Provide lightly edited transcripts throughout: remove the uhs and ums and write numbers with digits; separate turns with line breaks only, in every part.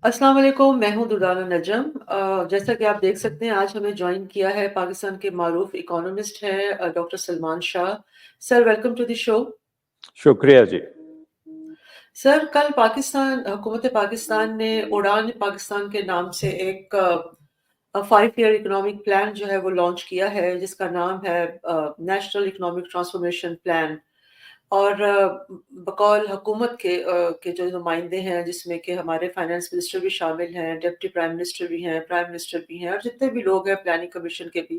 अस्सलाम वालेकुम, मैं हूँ दुर्दाना नजम। जैसा कि आप देख सकते हैं, आज हमें ज्वाइन किया है पाकिस्तान के मारूफ इकोनॉमिस्ट हैं doctor Salman Shah. Sir, welcome to the show.
शुक्रिया जी।
सर, कल हुकूमत पाकिस्तान ने उड़ान पाकिस्तान के नाम से एक 5 ईयर इकोनॉमिक प्लान जो है वो लॉन्च किया है, जिसका नाम है नेशनल इकोनॉमिक ट्रांसफॉर्मेशन प्लान। और बकौल हुकूमत के जो नुमाइंदे हैं, जिसमें कि हमारे फाइनेंस मिनिस्टर भी शामिल हैं, डिप्टी प्राइम मिनिस्टर भी हैं, प्राइम मिनिस्टर भी हैं, और जितने भी लोग हैं प्लानिंग कमीशन के भी,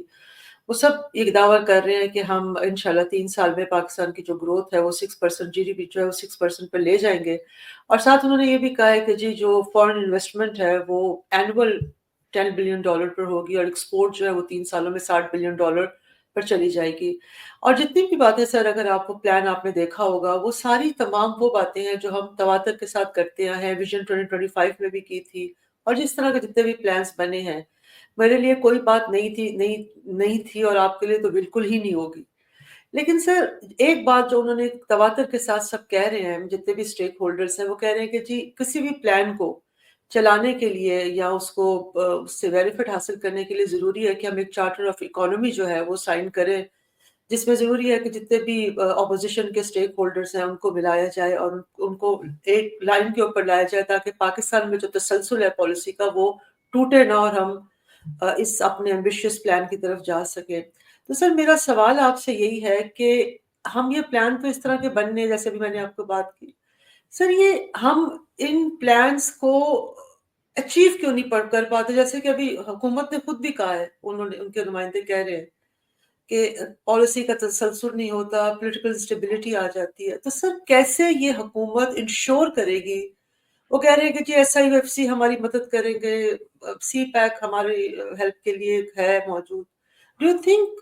वो सब ये दावा कर रहे हैं कि हम इंशाल्लाह 3 साल में पाकिस्तान की जो ग्रोथ है वो 6% जीडीपी जो है वो 6% पर ले जाएंगे। और साथ उन्होंने ये भी कहा है कि जी जो फॉरेन इन्वेस्टमेंट है वो एनुअल $10 बिलियन पर होगी, और एक्सपोर्ट जो है वो 3 सालों में $60 बिलियन पर चली जाएगी। और जितनी भी बातें सर, अगर आप वो प्लान आपने देखा होगा, वो सारी तमाम वो बातें हैं जो हम तवातर के साथ करते आए हैं, विजन 2025 में भी की थी, और जिस तरह के जितने भी प्लान्स बने हैं, मेरे लिए कोई बात नहीं थी, और आपके लिए तो बिल्कुल ही नहीं होगी। लेकिन सर, एक बात जो उन्होंने तवातर के साथ सब कह रहे हैं, जितने भी स्टेक होल्डर्स हैं, वो कह रहे हैं कि जी किसी भी प्लान को चलाने के लिए या उससे बेनिफिट हासिल करने के लिए ज़रूरी है कि हम एक चार्टर ऑफ इकोनॉमी जो है वो साइन करें, जिसमें ज़रूरी है कि जितने भी ऑपोजिशन के स्टेक होल्डर्स हैं उनको मिलाया जाए और उनको एक लाइन के ऊपर लाया जाए, ताकि पाकिस्तान में जो तसलसल है पॉलिसी का वो टूटे ना, और हम इस अपने एम्बिशियस प्लान की तरफ जा सके। तो सर, मेरा सवाल आपसे यही है कि हम ये प्लान तो इस तरह के बनने, जैसे भी मैंने आपको बात की, सर ये हम इन प्लान्स को अचीव क्यों नहीं कर पाते? जैसे कि अभी हुकूमत ने खुद भी कहा है, उन्होंने उनके नुमाइंदे कह रहे हैं कि पॉलिसी का तसलसल नहीं होता, पॉलिटिकल स्टेबिलिटी आ जाती है। तो सर, कैसे ये हुकूमत इंश्योर करेगी? वो कह रहे हैं कि जी SIFC हमारी मदद करेंगे, सी पैक हमारी हेल्प के लिए है मौजूद। डू यू थिंक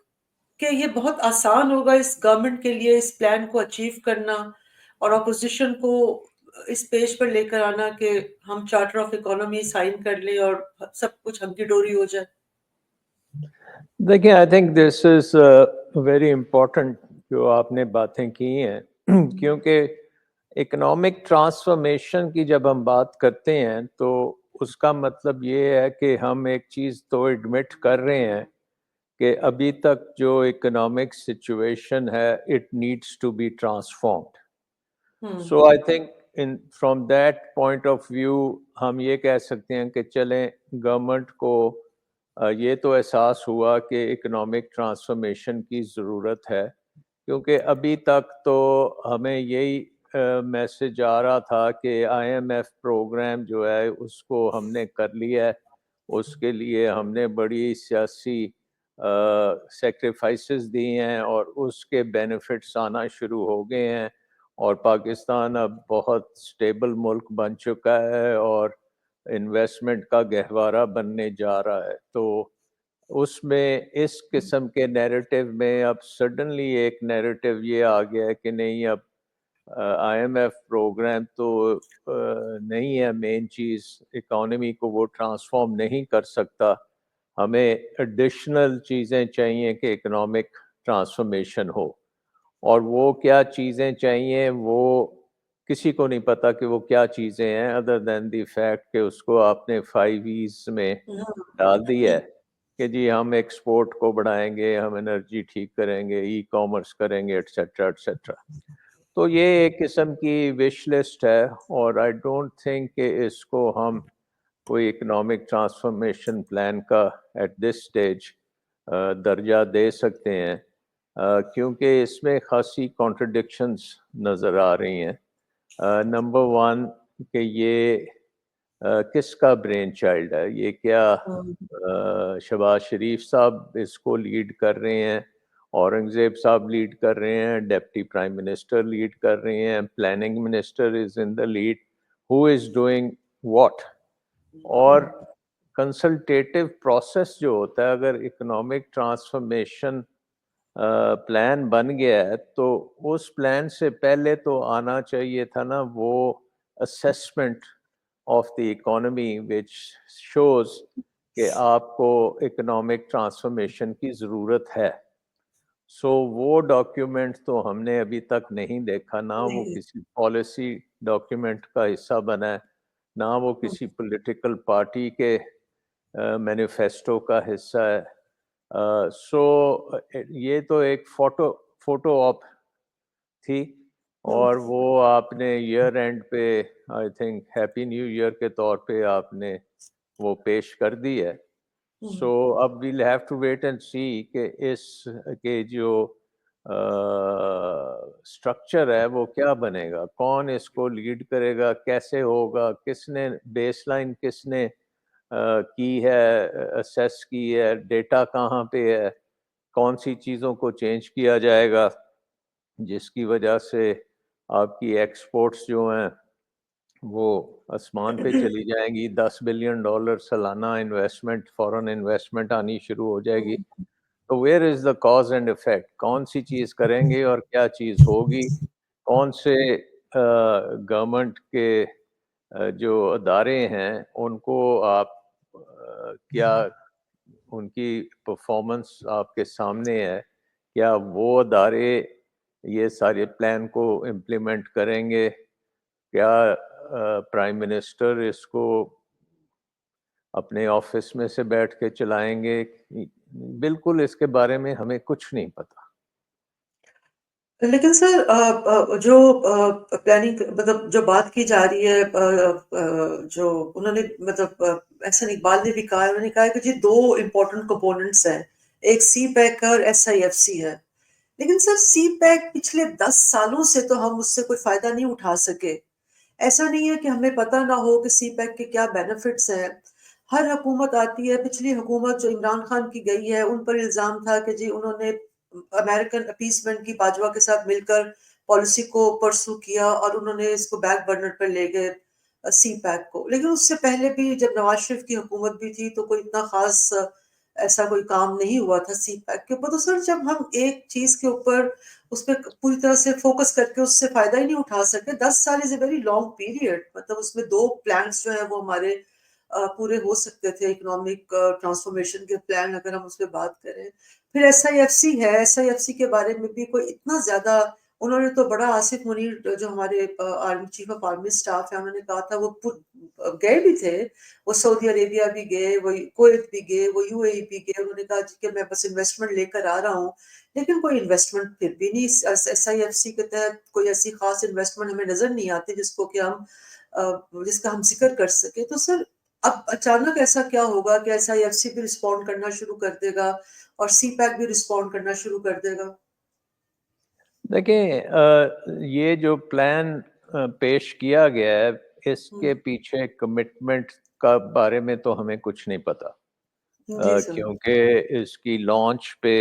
कि ये बहुत आसान होगा इस गवर्नमेंट के लिए इस प्लान को अचीव करना, और अपोजिशन को इस पेज पर लेकर आना कि हम चार्टर ऑफ इकोनॉमी साइन कर लें और सब कुछ हंकी डोरी हो जाए?
देखिए, I think this is very important जो आपने बातें की हैं क्योंकि इकोनॉमिक ट्रांसफॉर्मेशन की जब हम बात करते हैं तो उसका मतलब ये है कि हम एक चीज़ तो एडमिट कर रहे हैं कि अभी तक जो इकोनॉमिक सिचुएशन है it needs to be transformed.
Hmm.
So I think in from that point of view हम ये कह सकते हैं कि चलें गवर्नमेंट को ये तो एहसास हुआ कि इकोनॉमिक ट्रांसफॉर्मेशन की ज़रूरत है, क्योंकि अभी तक तो हमें यही मैसेज आ रहा था कि IMF प्रोग्राम जो है उसको हमने कर लिया है, उसके लिए हमने बड़ी सियासी सेक्रीफाइसेस दी हैं और उसके बेनिफिट्स आना शुरू हो गए हैं, और पाकिस्तान अब बहुत स्टेबल मुल्क बन चुका है और इन्वेस्टमेंट का गहवारा बनने जा रहा है। तो उसमें इस किस्म के नैरेटिव में अब सडनली एक नैरेटिव ये आ गया है कि नहीं, अब IMF प्रोग्राम तो नहीं है मेन चीज़, इकोनॉमी को वो ट्रांसफॉर्म नहीं कर सकता, हमें एडिशनल चीज़ें चाहिए कि इकोनॉमिक ट्रांसफॉर्मेशन हो। और वो क्या चीज़ें चाहिए वो किसी को नहीं पता कि वो क्या चीज़ें हैं, अदर देन द फैक्ट कि उसको आपने 5 E's में डाल दी है कि जी हम एक्सपोर्ट को बढ़ाएंगे, हम एनर्जी ठीक करेंगे, ई-कॉमर्स करेंगे, एटसेट्रा एटसेट्रा। तो ये एक किस्म की विश लिस्ट है, और आई डोंट थिंक कि इसको हम कोई इकोनॉमिक ट्रांसफॉर्मेशन प्लान का एट दिस स्टेज दर्जा दे सकते हैं, क्योंकि इसमें खासी कॉन्ट्रडिक्शंस नज़र आ रही हैं। नंबर वन कि ये किसका ब्रेन चाइल्ड है, ये क्या शहबाज शरीफ साहब इसको लीड कर रहे हैं, औरंगजेब साहब लीड कर रहे हैं, डिप्टी प्राइम मिनिस्टर लीड कर रहे हैं, planning minister is in the lead, who is doing what? और कंसल्टेटिव प्रोसेस जो होता है, अगर इकोनॉमिक ट्रांसफॉर्मेशन प्लान बन गया है तो उस प्लान से पहले तो आना चाहिए था ना वो assessment of the economy which shows कि आपको इकोनॉमिक ट्रांसफॉर्मेशन की ज़रूरत है। सो वो डॉक्यूमेंट तो हमने अभी तक नहीं देखा, ना वो
नहीं।
किसी पॉलिसी डॉक्यूमेंट का हिस्सा बना है, ना वो किसी पॉलिटिकल पार्टी के मैनिफेस्टो का हिस्सा है। सो ये तो एक फोटो ऑप थी, और वो आपने ईयर एंड पे I think happy new year के तौर पे आपने वो पेश कर दी है। सो अब we'll have to wait and see कि इस के जो स्ट्रक्चर है वो क्या बनेगा, कौन इसको लीड करेगा, कैसे होगा, किसने बेसलाइन किसने की है, असेस की है, डेटा कहाँ पे है, कौन सी चीज़ों को चेंज किया जाएगा जिसकी वजह से आपकी एक्सपोर्ट्स जो हैं वो आसमान पे चली जाएंगी, $10 बिलियन सालाना इन्वेस्टमेंट, फॉरेन इन्वेस्टमेंट आनी शुरू हो जाएगी। तो where is the cause and effect, कौन सी चीज़ करेंगे और क्या चीज़ होगी, कौन से गवर्नमेंट के जो अदारे हैं उनको आप क्या उनकी परफॉर्मेंस आपके सामने है, क्या वो अदारे ये सारे प्लान को इम्प्लीमेंट करेंगे, क्या प्राइम मिनिस्टर इसको अपने ऑफिस में से बैठ के चलाएंगे, बिल्कुल इसके बारे में हमें कुछ नहीं पता।
लेकिन सर जो प्लानिंग मतलब जो बात की जा रही है जो उन्होंने मतलब एहसन इकबाल ने भी कहा, उन्होंने कहा कि जी दो इम्पोर्टेंट कंपोनेंट्स हैं, एक सी पैक और SIFC है। लेकिन सर सी पैक पिछले 10 सालों से तो हम उससे कोई फायदा नहीं उठा सके। ऐसा नहीं है कि हमें पता ना हो कि सी पैक के क्या बेनिफिट्स हैं। हर हुकूमत आती है, पिछली हुकूमत जो इमरान खान की गई है उन पर इल्जाम था कि जी उन्होंने अमेरिकन अपीसमेंट की बाजवा के साथ मिलकर पॉलिसी को परसू किया और उन्होंने इसको बैक बर्नर पर ले गए सी पैक को। लेकिन उससे पहले भी जब नवाज शरीफ की हुकूमत भी थी तो कोई इतना खास ऐसा कोई काम नहीं हुआ था सी पैक के ऊपर। तो सर जब हम एक चीज के ऊपर उस पर पूरी तरह से फोकस करके उससे फायदा ही नहीं उठा सके, 10 साल is a very long period. मतलब उसमें दो प्लान्स जो है वो हमारे पूरे हो सकते थे, इकोनॉमिक ट्रांसफॉर्मेशन के प्लान अगर हम उस पर बात करें। फिर SIFC है, SIFC के बारे में भी कोई इतना ज्यादा उन्होंने तो बड़ा, आसिफ मुनीर जो हमारे army chief of army staff है उन्होंने कहा था, वो गए भी थे, वो सऊदी अरेबिया भी गए, वो कुवैत भी गए, वो UAE भी गए। उन्होंने कहा कि मैं बस इन्वेस्टमेंट लेकर आ रहा हूँ, लेकिन कोई इन्वेस्टमेंट फिर भी नहीं SIFC के तहत कोई ऐसी खास इन्वेस्टमेंट हमें नजर नहीं आती जिसको कि हम जिसका हम जिक्र कर सके। तो सर अब अचानक ऐसा क्या होगा कि SIFC भी रिस्पॉन्ड करना शुरू कर देगा और सी पैक भी रिस्पॉन्ड करना शुरू कर देगा?
देखिए, ये जो प्लान पेश किया गया है इसके
हम्म,
पीछे कमिटमेंट का बारे में तो हमें कुछ नहीं पता,
जी सर।
क्योंकि इसकी लॉन्च पे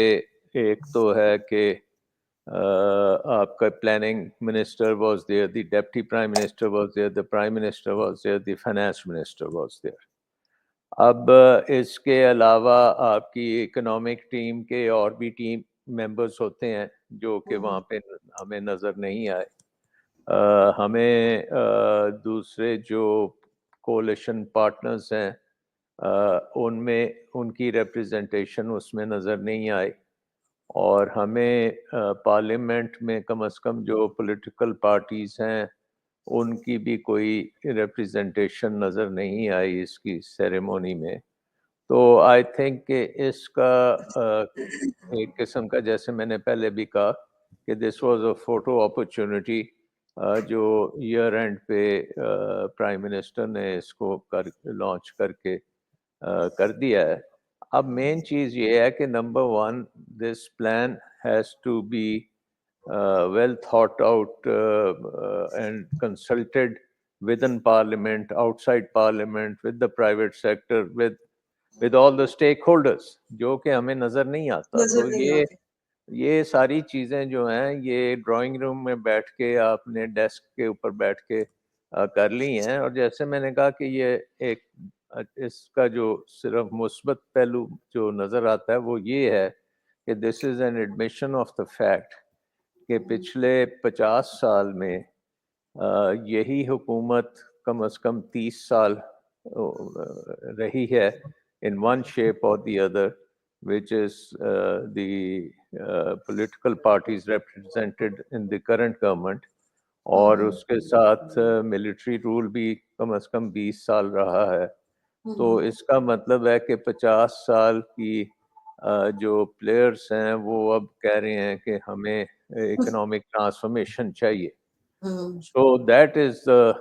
एक तो है कि आपका planning minister was there, the deputy prime minister was there, the prime minister was there, the finance minister was there. अब इसके अलावा आपकी इकोनॉमिक टीम के और भी टीम मेंबर्स होते हैं जो कि वहाँ पे हमें नज़र नहीं आए। हमें दूसरे जो कोalition पार्टनर्स हैं उनमें उनकी रिप्रेजेंटेशन उसमें नज़र नहीं आई, और हमें पार्लियामेंट में कम से कम जो पॉलिटिकल पार्टीज़ हैं उनकी भी कोई रिप्रेजेंटेशन नज़र नहीं आई इसकी सेरेमनी में। तो आई थिंक कि इसका एक किस्म का, जैसे मैंने पहले भी कहा कि this was a photo opportunity, जो ईयर एंड पे प्राइम मिनिस्टर ने इसको कर लॉन्च करके कर दिया है। अब मेन चीज़ ये है कि number one, this plan has to be well thought out and consulted within parliament, outside parliament, with the private sector, with all the stakeholders, जो कि हमें नजर नहीं आता।
नजर
तो
नहीं आती।
ये सारी चीजें जो हैं ये ड्राइंग रूम में बैठ के आपने डेस्क के ऊपर बैठ के कर ली हैं। और जैसे मैंने कहा कि ये एक इसका जो सिर्फ मुस्बत पहलू जो नजर आता है वो ये है कि this is an admission of the fact कि पिछले 50 साल में यही हुकूमत कम से कम 30 साल रही है in one shape or the other, which is the political parties represented in the current government, और उसके साथ मिलिट्री रूल भी कम से कम 20 साल रहा है। तो इसका मतलब है कि 50 साल की जो प्लेयर्स हैं वो अब कह रहे हैं कि हमें इकोनॉमिक ट्रांसफॉर्मेशन चाहिए। So that is the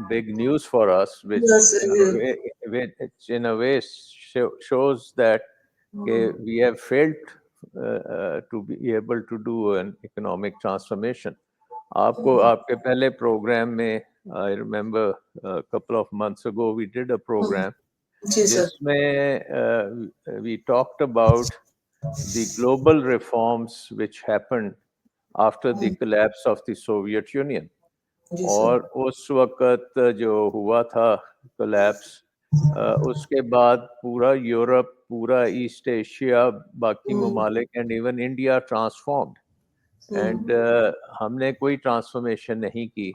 big news for us, which
Yes,
in a way shows that we have failed to be able to do an economic transformation. आपको आपके पहले प्रोग्राम में I remember a couple of months ago we did a program
जी sir,
जिसमें we talked about the global reforms which happened after the collapse of the Soviet Union.
जी sir,
और उस वक्त जो हुआ था कोलैप्स, उसके बाद पूरा यूरोप, पूरा ईस्ट एशिया, बाकी ममालिक and even India transformed and हमने कोई ट्रांसफॉर्मेशन नहीं की।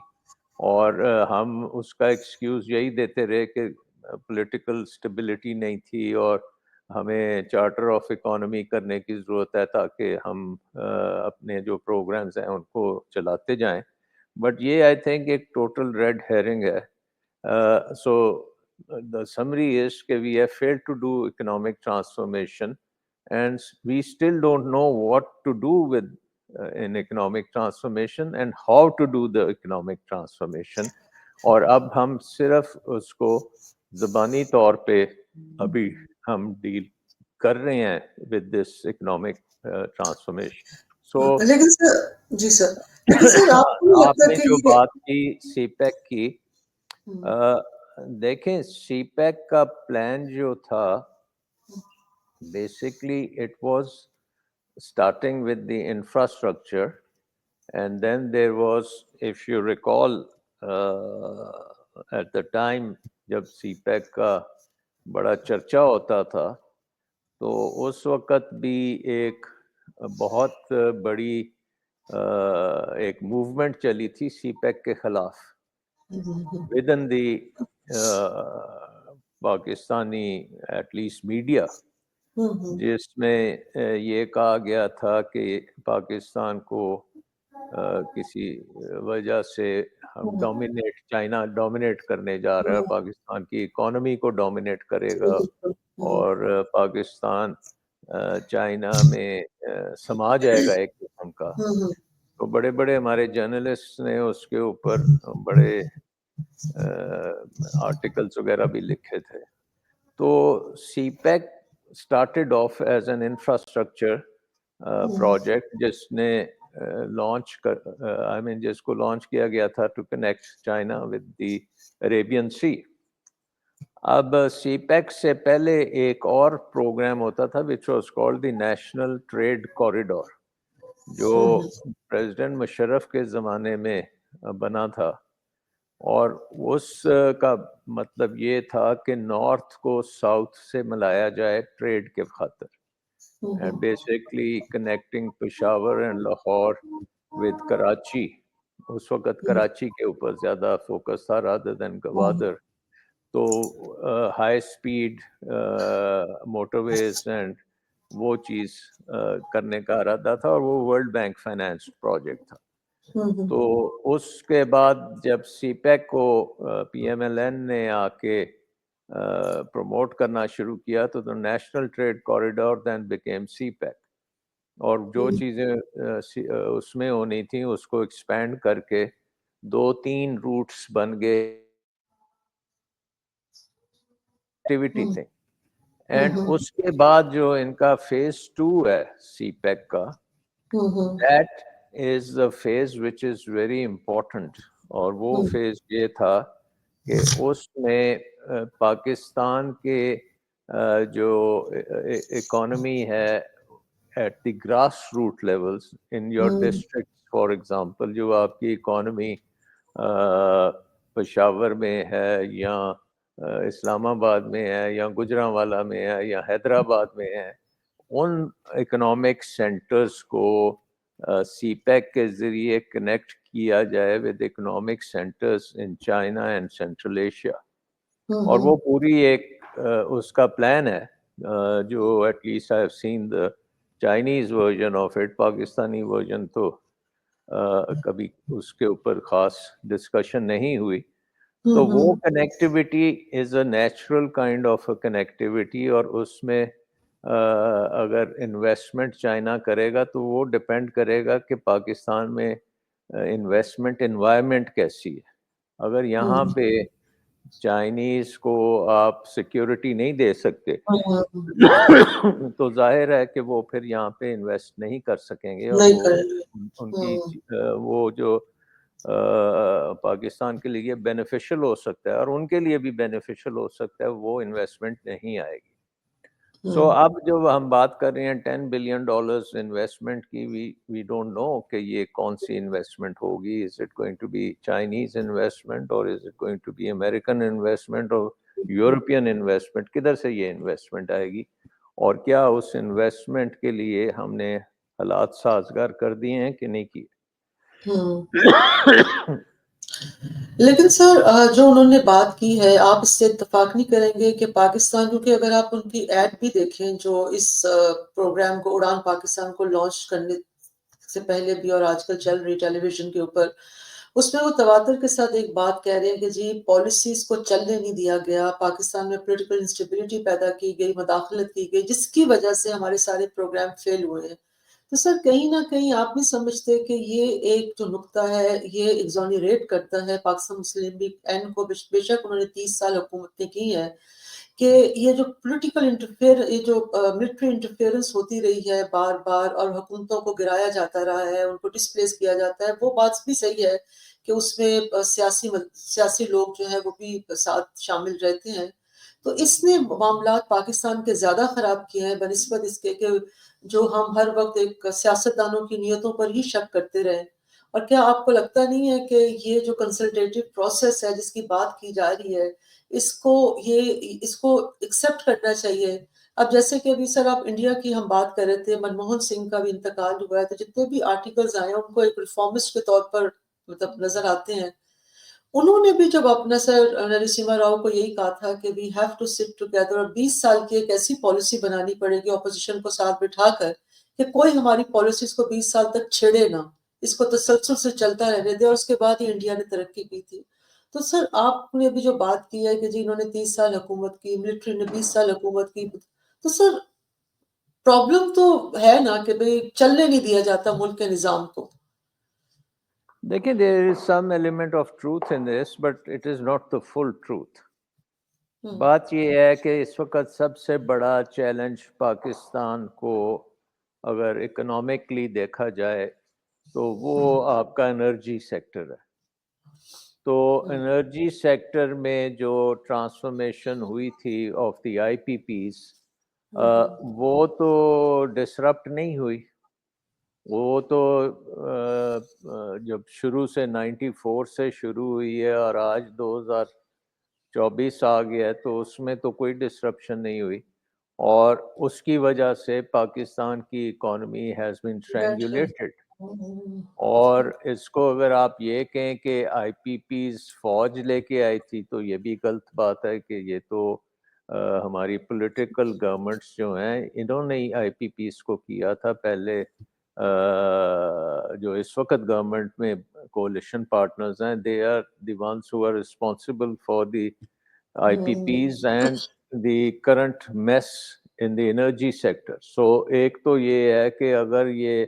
और हम उसका एक्सक्यूज यही देते रहे कि पॉलिटिकल स्टेबिलिटी नहीं थी और हमें चार्टर ऑफ इकोनॉमी करने की ज़रूरत है ताकि हम अपने जो प्रोग्राम्स हैं उनको चलाते जाएं। बट ये आई थिंक एक टोटल रेड हेरिंग है। सो द समरी इज कि we have failed to do economic transformation and we still don't know what to do with in economic transformation and how to do the economic transformation. और अब हम सिर्फ उसको ज़बानी तौर पे अभी हम डील कर रहे हैं with this economic transformation. So
लेकिन सर जी सर, लेकिन सर आपको नहीं लगता
आपने
कि
जो
ये
बात की सीपैक की, देखें सीपैक का प्लान जो था basically it was starting with the infrastructure and then there was, if you recall, at the time जब सीपैक का बड़ा चर्चा होता था तो उस वक्त भी एक बहुत बड़ी एक मूवमेंट चली थी सीपैक के खिलाफ with in the Pakistani at least media, जिसमें ये कहा गया था कि पाकिस्तान को किसी वजह से हम चाइना डोमिनेट करने जा रहा है, पाकिस्तान की इकोनॉमी को डोमिनेट करेगा और पाकिस्तान चाइना में समा जाएगा एक किस्म का। तो बड़े बड़े हमारे जर्नलिस्ट ने उसके ऊपर बड़े आर्टिकल्स वगैरह भी लिखे थे। तो CPEC started off as an infrastructure project जिसने लॉन्च कर जिसको लॉन्च किया गया था to connect China with the Arabian Sea. अब सीपैक से पहले एक और प्रोग्राम होता था which was called the national trade corridor, जो प्रेसिडेंट मुशर्रफ के ज़माने में बना था और उस का मतलब ये था कि नॉर्थ को साउथ से मिलाया जाए ट्रेड के खातिर, and basically connecting Peshawar and Lahore with Karachi. उस वक्त कराची के ऊपर ज़्यादा फोकस था rather than गवादर। तो हाई स्पीड मोटरवेज एंड वो चीज़ करने का इरादा था और वो वर्ल्ड बैंक फाइनेंस प्रोजेक्ट था। तो उसके बाद जब सीपैक को पीएमएलएन ने आके प्रमोट करना शुरू किया तो national trade corridor then became CPEC, और जो चीज़ें उसमें होनी थी उसको एक्सपेंड करके 2-3 रूट्स बन गए एक्टिविटी थे। एंड उसके बाद जो इनका फेज 2 है सीपैक का, that is the phase which is very important. और वो फेज ये था कि उसमें पाकिस्तान के जो इकोनॉमी है at the grass root levels in your district, for example जो आपकी इकोनॉमी पेशावर में है या इस्लामाबाद में है या गुजरांवाला में है या हैदराबाद में है, उन इकोनॉमिक सेंटर्स को सीपैक के ज़रिए कनेक्ट किया जाए with economic centres in China and central Asia. और वो पूरी एक उसका प्लान है जो at least I have seen the Chinese version of it, Pakistani version तो कभी उसके ऊपर खास डिस्कशन नहीं हुई। तो वो
hmm
connectivity is a natural kind of a connectivity, और उसमें अगर इन्वेस्टमेंट चाइना करेगा तो वो डिपेंड करेगा कि पाकिस्तान में इन्वेस्टमेंट एनवायरनमेंट कैसी है। अगर यहाँ
हम्म
पे चाइनीज को आप सिक्योरिटी नहीं दे सकते
हम्म,
तो जाहिर है कि वो फिर यहाँ पे इन्वेस्ट नहीं कर सकेंगे, और
नहीं
वो
करेंगे।
उनकी
हम्म
वो जो पाकिस्तान के लिए बेनिफिशियल हो सकता है और उनके लिए भी बेनिफिशियल हो सकता है, वो इन्वेस्टमेंट नहीं आएगी। सो
हम्म
अब जब हम बात कर रहे हैं $10 बिलियन इन्वेस्टमेंट की, वी डोंट नो कि ये कौन सी इन्वेस्टमेंट होगी। Is it going to be Chinese investment, और is it going to be American investment, और यूरोपियन इन्वेस्टमेंट? किधर से ये इन्वेस्टमेंट आएगी, और क्या उस इन्वेस्टमेंट के लिए हमने हालात साजगार कर दिए हैं कि नहीं किए?
हम्म। लेकिन सर जो उन्होंने बात की है, आप इससे इत्तेफाक नहीं करेंगे कि पाकिस्तान, क्योंकि अगर आप उनकी ऐड भी देखें जो इस प्रोग्राम को, उड़ान पाकिस्तान को लॉन्च करने से पहले भी और आजकल चल रही टेलीविजन के ऊपर, उसमें वो तवातर के साथ एक बात कह रहे हैं कि जी पॉलिसीज को चलने नहीं दिया गया, पाकिस्तान में पॉलिटिकल इंस्टेबिलिटी पैदा की गई, मदाखलत की गई, जिसकी वजह से हमारे सारे प्रोग्राम फेल हुए हैं। तो सर कहीं ना कहीं आप भी समझते हैं कि ये एक जो नुक्ता है, ये एग्जोनरेट करता है पाकिस्तान मुस्लिम लीग एन को, बेशक उन्होंने 30 साल हुकूमतें की है, कि ये जो पॉलिटिकल इंटरफेयर, ये जो मिलिट्री इंटरफेरेंस होती रही है बार बार, और हुकूमतों को गिराया जाता रहा है, उनको डिस्प्लेस किया जाता है, वो बात भी सही है कि उसमें सियासी लोग जो है वो भी साथ शामिल रहते हैं। तो इसने मामला पाकिस्तान के ज्यादा खराब किए हैं बनिस्बत इसके कि जो हम हर वक्त एक सियासतदानों की नीयतों पर ही शक करते रहे। और क्या आपको लगता नहीं है कि ये जो कंसल्टेटिव प्रोसेस है जिसकी बात की जा रही है, इसको ये इसको एक्सेप्ट करना चाहिए? अब जैसे कि अभी सर आप इंडिया की हम बात कर रहे थे, मनमोहन सिंह का भी इंतकाल हुआ है, तो जितने भी आर्टिकल्स आए हैं उनको एक रिफॉर्मिस्ट के तौर पर मतलब नजर आते हैं। उन्होंने भी जब अपना सर नरसिम्हा राव को यही कहा था कि we have to sit together, और 20 साल की एक ऐसी पॉलिसी बनानी पड़ेगी ऑपोजिशन को साथ बिठाकर कि कोई हमारी पॉलिसीज को 20 साल तक छेड़े ना, इसको तसलसल से चलता रहने दे, और उसके बाद ही इंडिया ने तरक्की की थी। तो सर आपने अभी जो बात की है कि जी इन्होंने 30 साल हुकूमत की, मिलिट्री ने 20 साल हुकूमत की, तो सर प्रॉब्लम तो है ना कि भाई चलने नहीं दिया जाता मुल्क के निजाम को।
देखिए, there is some element of truth in this, but it is not the full truth.
Hmm
बात यह है कि इस वक्त सबसे बड़ा चैलेंज पाकिस्तान को, अगर इकोनॉमिकली देखा जाए, तो वो आपका एनर्जी सेक्टर है। तो
हम्म
एनर्जी सेक्टर में जो ट्रांसफॉर्मेशन हुई थी ऑफ द आईपीपीज, वो तो डिसरप्ट नहीं हुई। वो तो जब शुरू से 94 से शुरू हुई है और आज 2024 आ गया है, तो उसमें तो कोई डिसरप्शन नहीं हुई, और उसकी वजह से पाकिस्तान की इकोनॉमी हैज़ बीन
बैठ गए।
स्ट्रैंगुलेटेड। और इसको अगर आप ये कहें कि आईपीपीज फौज लेके आई थी, तो ये भी गलत बात है कि ये तो हमारी पॉलिटिकल गवर्नमेंट्स जो हैं, इन्होंने ही आईपीपीज को किया था पहले। जो इस वक्त गवर्नमेंट में कोalition पार्टनर्स हैं, they are the ones who are responsible for the IPPs and the current mess in the energy sector. So एक तो ये है कि अगर ये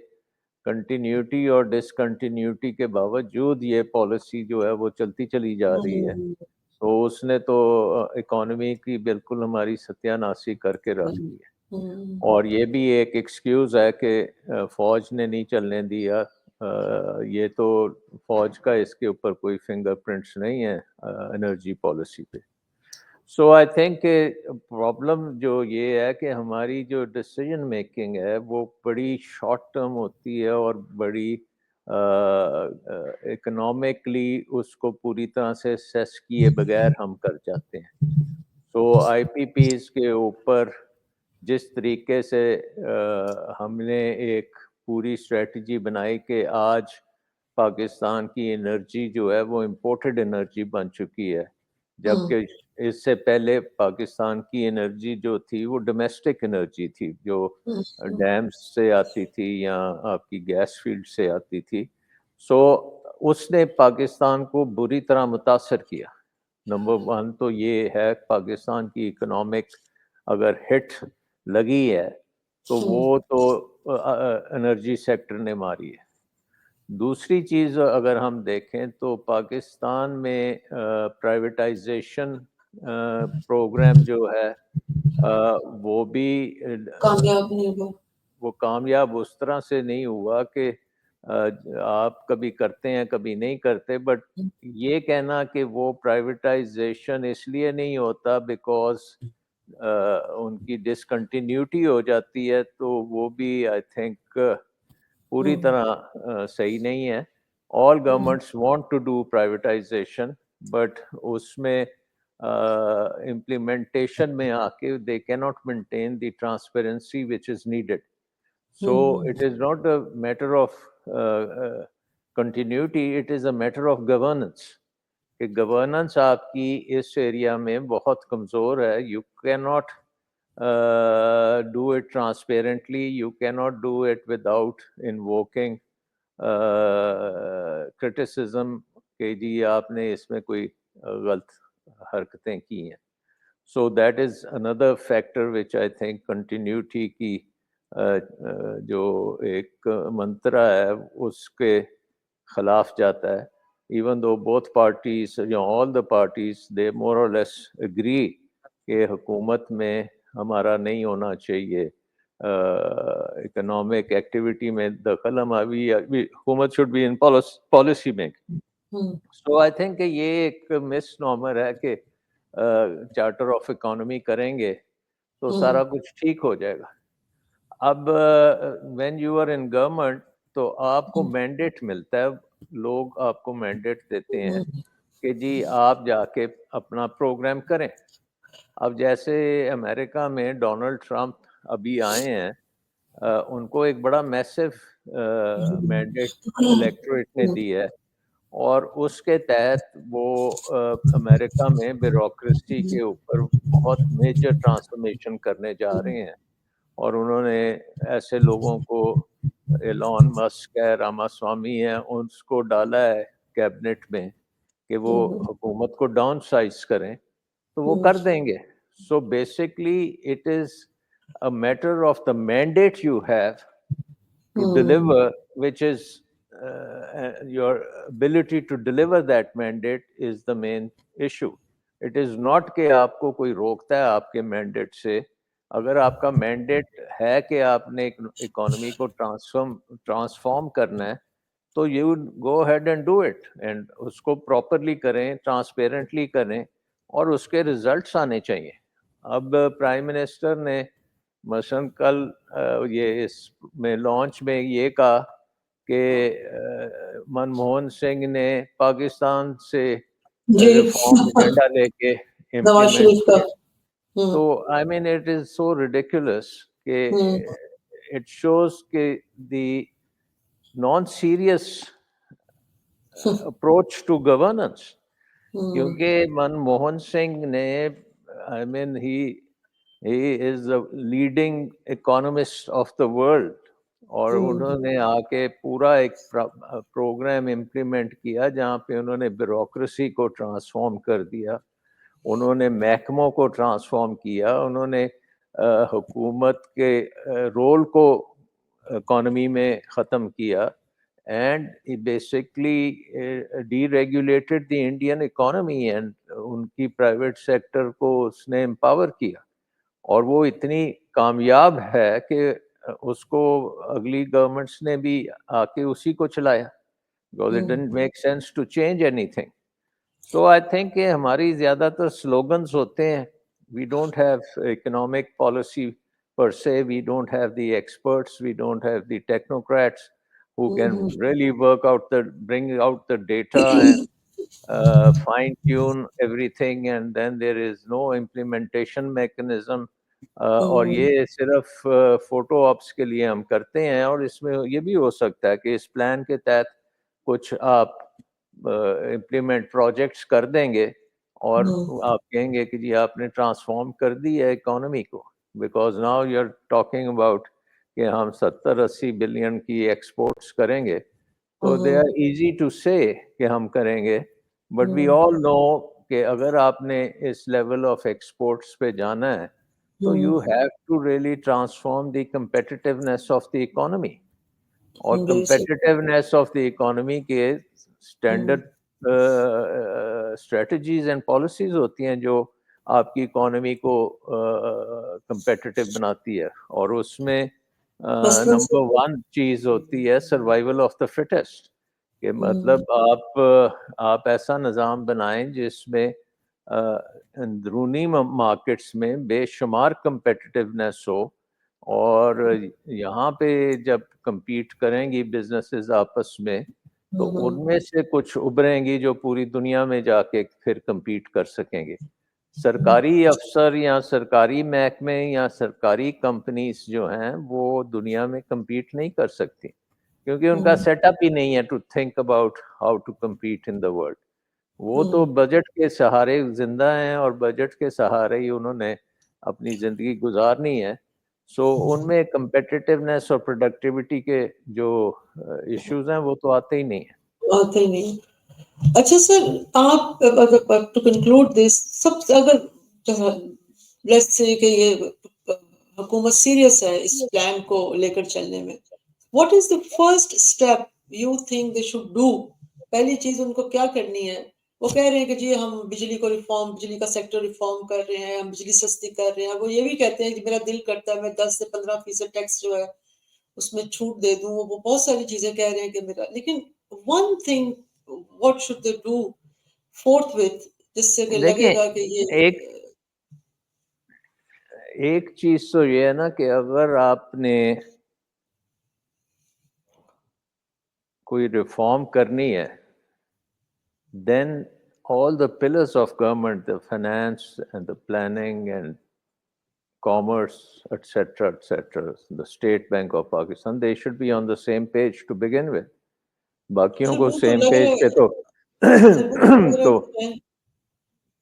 कंटिन्यूटी और डिसकंटिन्यूटी के बावजूद ये पॉलिसी जो है वो चलती चली जा रही है, तो उसने तो इकोनॉमी की बिल्कुल हमारी सत्यानाशी करके रख दी है। और ये भी एक एक्सक्यूज है कि फौज ने नहीं चलने दिया। ये तो फौज का इसके ऊपर कोई फिंगरप्रिंट्स नहीं है एनर्जी पॉलिसी पे। सो आई थिंक प्रॉब्लम जो ये है कि हमारी जो डिसीजन मेकिंग है वो बड़ी शॉर्ट टर्म होती है, और बड़ी इकोनॉमिकली उसको पूरी तरह से सेस किए बगैर हम कर जाते हैं। सो आईपीपीज के ऊपर जिस तरीके से हमने एक पूरी स्ट्रेटजी बनाई कि आज पाकिस्तान की एनर्जी जो है वो इम्पोर्टेड एनर्जी बन चुकी है, जबकि इससे पहले पाकिस्तान की एनर्जी जो थी वो डोमेस्टिक एनर्जी थी, जो डैम्स से आती थी या आपकी गैस फील्ड से आती थी। सो उसने पाकिस्तान को बुरी तरह मुतासर किया। नंबर 1 तो ये है, पाकिस्तान की इकोनॉमिक अगर हिट लगी है तो वो तो एनर्जी सेक्टर ने मारी है। दूसरी चीज़ अगर हम देखें तो पाकिस्तान में प्राइवेटाइजेशन प्रोग्राम जो है वो भी
कामयाब नहीं हुआ।
वो कामयाब उस तरह से नहीं हुआ कि आप कभी करते हैं कभी नहीं करते, बट ये कहना कि वो प्राइवेटाइजेशन इसलिए नहीं होता बिकॉज उनकी डिसकंटिन्यूटी हो जाती है, तो वो भी आई थिंक पूरी तरह सही नहीं है। All governments want to do privatisation, but उसमें इम्प्लीमेंटेशन में आके they can not maintain the transparency which is needed. So it is not a matter of continuity, it is a matter of governance. कि governance आपकी इस area में बहुत कमज़ोर है। You can not do it transparently, you can not do it without invoking criticism कि जी आपने इसमें कोई गलत हरकतें की हैं। So that is another factor which I think continuity की जो एक मंत्रा है उसके खिलाफ जाता है। Even though both parties, all the parties, they more or less agree कि हुकूमत में हमारा नहीं होना चाहिए इकोनॉमिक एक्टिविटी में दखल। हमारी हुकूमत should be in policy making. So I think ये एक मिसनॉमर है कि चार्टर ऑफ इकोनॉमी करेंगे तो सारा कुछ ठीक हो जाएगा। अब when you are in government तो आपको मैंडेट मिलता है, लोग आपको मैंडेट देते हैं कि जी आप जाके अपना प्रोग्राम करें। अब जैसे अमेरिका में डोनाल्ड ट्रंप अभी आए हैं, उनको एक बड़ा मैसिव मैंडेट इलेक्टोरेट ने दी है और उसके तहत वो अमेरिका में ब्यूरोक्रेसी के ऊपर बहुत मेजर ट्रांसफॉर्मेशन करने जा रहे हैं। और उन्होंने ऐसे लोगों को, एलॉन मस्क है, रामास्वामी है, उसको डाला है कैबिनेट में कि वो हुकूमत को डाउन साइज करें, तो वो कर देंगे। So basically it is a matter of the mandate you have to deliver, which is your ability to deliver that mandate is the main issue. It is not कि आपको कोई रोकता है आपके मैंडेट से। अगर आपका मैंडेट है कि आपने इकोनॉमी को ट्रांसफॉर्म करना है तो you go ahead and do it, and उसको प्रॉपरली करें, ट्रांसपेरेंटली करें और उसके रिजल्ट्स आने चाहिए। अब प्राइम मिनिस्टर ने मसलन कल ये इसमें लॉन्च में ये कहा कि मनमोहन सिंह ने पाकिस्तान से रिफॉर्म एजेंडा लेके इम्प्लीमेंट किया। तो I mean it is so ridiculous कि इट शोज कि the non serious approach to governance. क्योंकि मनमोहन सिंह ने, I mean he is the leading economist of the world, और उन्होंने आके पूरा एक प्रोग्राम इम्प्लीमेंट किया जहाँ पे उन्होंने ब्यूरोक्रेसी को ट्रांसफॉर्म कर दिया, उन्होंने महकमों को ट्रांसफॉर्म किया, उन्होंने हुकूमत के रोल को इकोनॉमी में ख़त्म किया, and basically deregulated the Indian economy, and उनकी प्राइवेट सेक्टर को उसने एम्पावर किया। और वो इतनी कामयाब है कि उसको अगली गवर्नमेंट्स ने भी आके उसी को चलाया, because it didn't make sense to change anything. So I think कि हमारी ज़्यादातर slogans होते हैं, we don't have economic policy per se, we don't have the experts, we don't have the technocrats who can really bring out the data and fine tune everything, and then there is no implementation mechanism. और ये सिर्फ photo ops के लिए हम करते हैं, और इसमें ये भी हो सकता है कि इस प्लान के तहत कुछ आप इम्प्लीमेंट प्रोजेक्ट्स कर देंगे और आप कहेंगे कि जी आपने ट्रांसफॉर्म कर दी है इकोनॉमी को, because now you are talking about कि हम 70-80 बिलियन की एक्सपोर्ट्स करेंगे, तो दे आर इजी टू से कि हम करेंगे, बट वी ऑल नो कि अगर आपने इस लेवल ऑफ एक्सपोर्ट्स पे जाना है तो you have to really transform the competitiveness of the economy, और
बिल्कुल।
competitiveness ऑफ द इकोनॉमी के स्टैंडर्ड स्ट्रेटजीज एंड पॉलिसीज होती हैं जो आपकी इकोनॉमी को competitive बनाती है, और उसमें
मसलन
नंबर वन चीज होती है सर्वाइवल ऑफ द फिटेस्ट, कि मतलब आप ऐसा निज़ाम बनाएं जिसमें अंदरूनी मार्केट्स में बेशुमार competitiveness हो, और यहाँ पे जब compete करेंगी बिजनेसेस आपस में तो उनमें से कुछ उभरेंगी जो पूरी दुनिया में जाके फिर compete कर सकेंगे। सरकारी अफसर या सरकारी महकमे या सरकारी कंपनीज जो हैं वो दुनिया में compete नहीं कर सकती, क्योंकि उनका सेटअप ही नहीं है to think about how to compete in the world. वो तो बजट के सहारे जिंदा हैं और बजट के सहारे ही उन्होंने अपनी जिंदगी गुजारनी है। सो उनमें competitiveness और प्रोडक्टिविटी के जो इश्यूज हैं वो तो आते ही नहीं है।
आते ही नहीं। अच्छा सर, आप टू कंक्लूड दिस, सब अगर लेट्स से कि ये हुकूमत सीरियस है इस प्लान को लेकर चलने में, what is the first step you think they should do? पहली चीज उनको क्या करनी है? वो कह रहे हैं कि जी हम बिजली का सेक्टर रिफॉर्म कर रहे हैं, हम बिजली सस्ती कर रहे हैं। वो ये भी कहते हैं कि मेरा दिल करता है मैं 10 से 15% टैक्स जो है उसमें छूट दे दूं। वो बहुत सारी चीजें कह रहे हैं कि मेरा, लेकिन one thing what should they do fourth with, जिससे कि
देखिए,
लगेगा कि ये
एक चीज तो ये है ना कि अगर आपने कोई रिफॉर्म करनी है, then all the pillars of government, the finance and the planning and commerce, etc., the State Bank of Pakistan, they should be on the same page to begin with. बाकियों
सर
को
वो तो
same
लग
page
रहा
पे
है,
तो
sir वो तो लग रहा
तो
है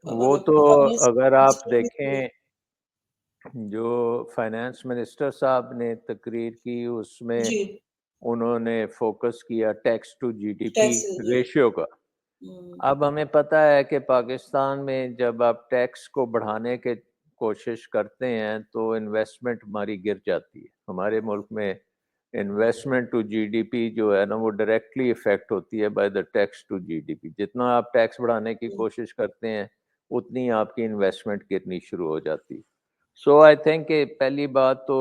कि
वो तो
फाइनेंस
अगर आप
मिनिस्टर भी तो,
देखें जो फाइनेंस मिनिस्टर साहब ने तकरीर की उसमें
जी
उन्होंने फोकस किया tax to GDP
tax,
ratio का। अब हमें पता है कि पाकिस्तान में जब आप टैक्स को बढ़ाने के कोशिश करते हैं तो इन्वेस्टमेंट हमारी गिर जाती है। हमारे मुल्क में इन्वेस्टमेंट टू जीडीपी जो है ना वो डायरेक्टली इफेक्ट होती है by the tax to GDP. जितना आप टैक्स बढ़ाने की कोशिश करते हैं उतनी आपकी इन्वेस्टमेंट गिरनी शुरू हो जाती है। सो आई थिंक पहली बात तो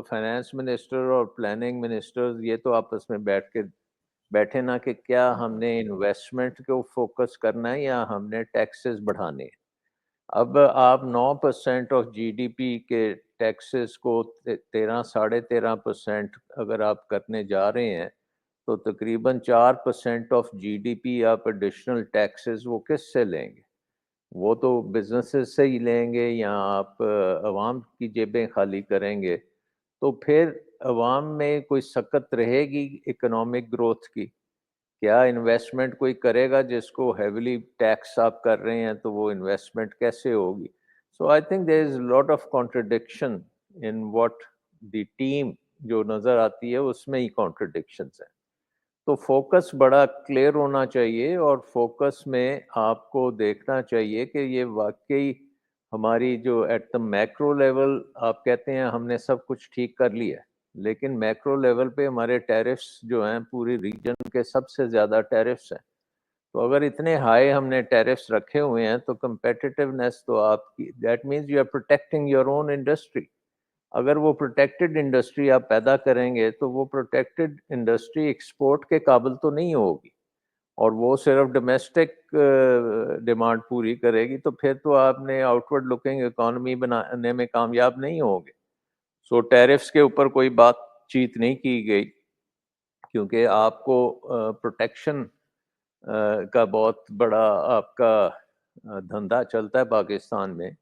फाइनेंस मिनिस्टर और प्लानिंग मिनिस्टर्स ये तो आपस में बैठे ना कि क्या हमने इन्वेस्टमेंट को फोकस करना है या हमने टैक्सेस बढ़ाने हैं। अब आप 9% ऑफ जीडीपी के टैक्सेस को 13-13.5% अगर आप करने जा रहे हैं तो तकरीबन 4% ऑफ जीडीपी आप एडिशनल टैक्सेस वो किससे लेंगे? वो तो बिजनेसेस से ही लेंगे या आप अवाम की जेबें खाली करेंगे? तो फिर अवाम में कोई सकत रहेगी इकोनॉमिक ग्रोथ की? क्या इन्वेस्टमेंट कोई करेगा जिसको हेविली टैक्स आप कर रहे हैं तो वो इन्वेस्टमेंट कैसे होगी? So I think there is lot of contradiction in what the team जो नज़र आती है उसमें ही कॉन्ट्रडिक्शंस हैं। तो फोकस बड़ा क्लियर होना चाहिए और फोकस में आपको देखना चाहिए कि ये वाकई हमारी जो एट द मैक्रो लेवल आप कहते हैं हमने सब कुछ ठीक कर लिया है, लेकिन मैक्रो लेवल पे हमारे टैरिफ्स जो हैं पूरी रीजन के सबसे ज़्यादा टैरिफ्स हैं। तो अगर इतने हाई हमने टैरिफ्स रखे हुए हैं तो competitiveness तो आपकी, that means you are protecting your own industry. अगर वो प्रोटेक्टेड इंडस्ट्री आप पैदा करेंगे तो वो प्रोटेक्टेड इंडस्ट्री एक्सपोर्ट के काबिल तो नहीं होगी और वो सिर्फ डोमेस्टिक डिमांड पूरी करेगी, तो फिर तो आपने आउटवर्ड लुकिंग इकोनॉमी बनाने में कामयाब नहीं होगे। सो टैरिफ्स के ऊपर कोई बातचीत नहीं की गई क्योंकि आपको प्रोटेक्शन का बहुत बड़ा आपका धंधा चलता है पाकिस्तान में।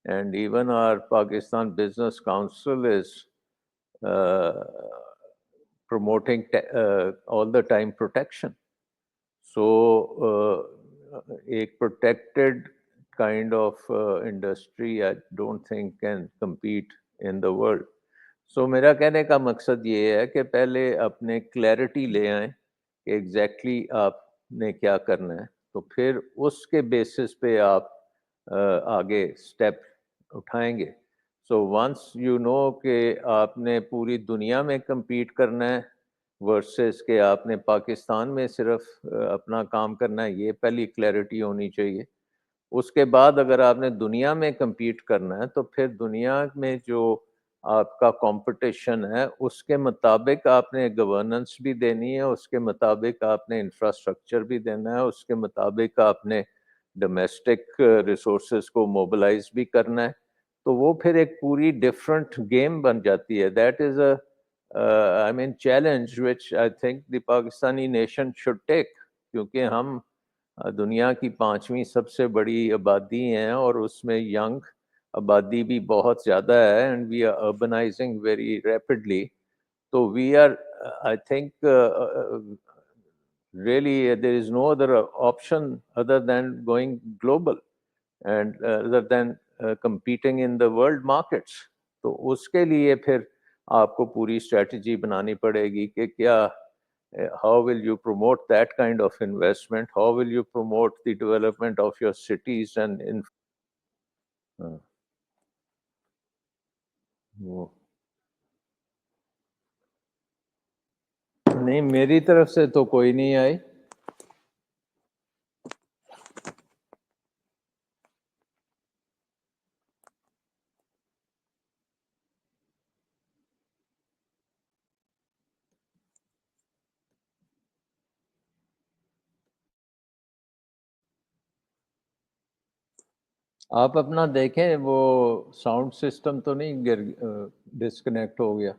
and even our Pakistan Business Council is promoting all the time protection. So a protected kind of industry I don't think can compete in the world. So मेरा कहने का मकसद ये है कि पहले अपने क्लैरिटी ले आएं कि एग्जैक्टली आपने क्या करना है, तो फिर उसके बेसिस पे आप आगे स्टेप उठाएंगे। सो वंस यू नो कि आपने पूरी दुनिया में compete करना है वर्सेस के आपने पाकिस्तान में सिर्फ अपना काम करना है, ये पहली क्लैरिटी होनी चाहिए। उसके बाद अगर आपने दुनिया में compete करना है तो फिर दुनिया में जो आपका कंपटीशन है उसके मुताबिक आपने गवर्नेंस भी देनी है, उसके मुताबिक आपने इंफ्रास्ट्रक्चर भी देना है, उसके मुताबिक आपने डोमेस्टिक रिसोर्सेज को मोबिलाइज भी करना है। तो वो फिर एक पूरी डिफरेंट गेम बन जाती है। That is a I mean challenge which I think the Pakistani nation should take, क्योंकि हम दुनिया की 5वीं सबसे बड़ी आबादी हैं और उसमें यंग आबादी भी बहुत ज़्यादा है, and we are urbanising very rapidly. तो we are I think really there is no other option other than going global and other than competing in the world markets। तो उसके लिए फिर आपको पूरी स्ट्रेटजी बनानी पड़ेगी कि क्या how will you promote that kind of investment, how will you promote the development of your cities and in हाँ, वो नहीं, मेरी तरफ से तो कोई नहीं आई। आप अपना देखें वो साउंड सिस्टम तो नहीं गिर डिस्कनेक्ट हो गया।